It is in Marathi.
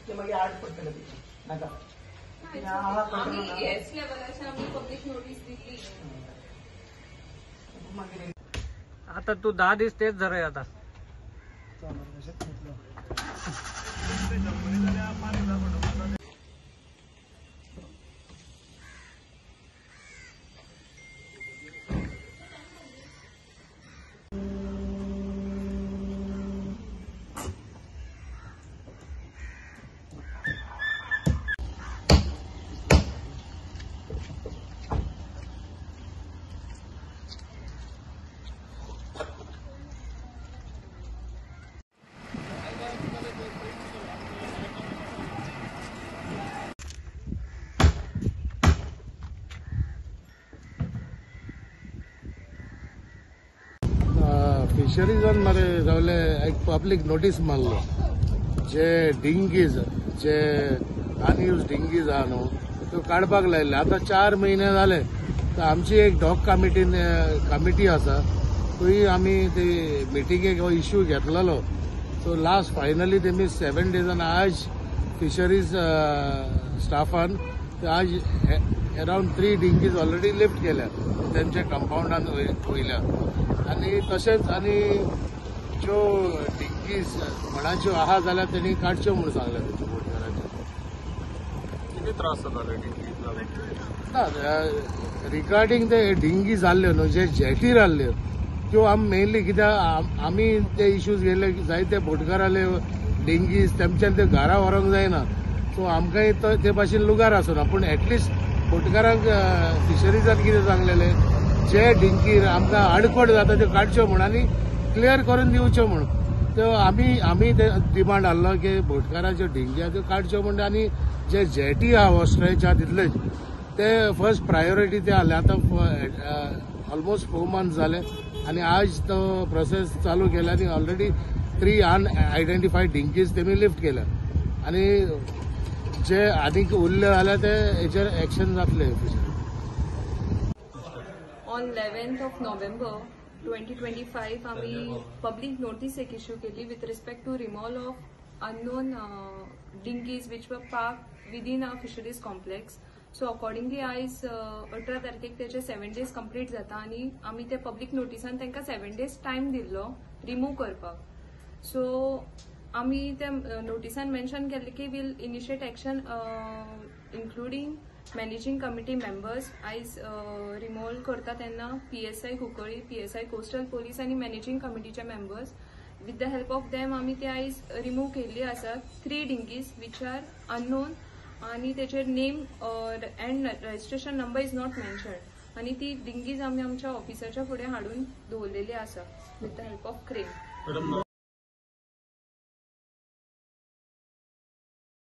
ते मागीर आड पडटले नाका हेच लेवलाचेर आमी पब्लीक नोटीस दिल्ली. आता तू 10 दीस तेच जरा आता फिशरीजान मरे जावले एक पब्लीक नोटीस मारलो जे डिंगीज जे अनयूज डिंगीज आहा न्हू त्यो काडपाक लायले. आता 4 महिने जाले तर आमची एक डॉग कमिटी आसा थंय आमी ती मिटिंगेक हो इश्यू घेतलेलो. सो लास्ट फायनली तेमी 7 डेजान आज फिशरीज स्टाफान आज अराउंड 3 डिंगीज ऑलरेडी लिफ्ट केल्या त्यांच्या कंपाऊंडान वयल्या. आणि तशेंच आनी ज्यो डिंगीज म्हणाच्यो आहा जाल्यार तेणी काडच्यो म्हणून सांगल्या तेच्या बोटकारांचे. किती त्रास जाताले डिंगीज रिगार्डींग ते डिंगी जाल्ल्यो न्हू जे जेटीर आहल्यो त्यो आमी मेनली कित्याक आमी ते इश्यूज घेतले की जायते बोटकार आहले डिंगीज तेमच्यान ते घरा व्हरोंक जायना. सो आमकांय ते भाशेन लुगार आसना पूण एटलिस्ट बोटकारांक फिशरीजान कितें सांगलेले जे डिंगीर आमकां आडखड जाता त्यो काडच्यो म्हूण आनी क्लियर करून दिवच्यो म्हूण. त्यो आमी ते डिमांड आहलो की बोटकाराच्यो डिंगी त्यो काडच्यो म्हूण. आनी जे जेटी आहा हो स्ट्रेच आहा तितले ते फर्स्ट प्रायोरिटी ते आहले. आतां ऑलमोस्ट 4 मंथ्स जाले आनी आज तो प्रोसेस चालू केला आनी ऑलरेडी 3 अनआयडेंटिफाईड डिंगीज तेमी लिफ्ट केल्या आनी जे आनीक उरले जाल्यार ते हेचेर एक्शन जातले. On 11th of November 2025 आम्ही पब्लिक नोटीस एक इश्यू केली with respect to removal of unknown dinghies which were park within a fisheries complex. So accordingly आयज 18 तारखेक तेचे 7 डेज कंप्लीट जाता आनी आमी ते पब्लिक नोटिसान तांकां 7 डेज टायम दिल्लो रिमूव करपाक. सो आमी ते नोटिसान मेन्शन केल्ले की will initiate action including managing committee members. आयज रिमूवल करता तेन्ना PSI Cuncolim, PSI coastal police आनी मॅनेजिंग कमिटीचे members with the help of them आमी ते आयज रिमूव केल्ली आसा 3 डिंगीज विच आर अननोन आनी तेचेर name end registration number is not mentioned आनी ती डिंगीज आमी आमच्या ऑफिसाच्या फुडें हाडून दवरलेली आसा with the help of crane.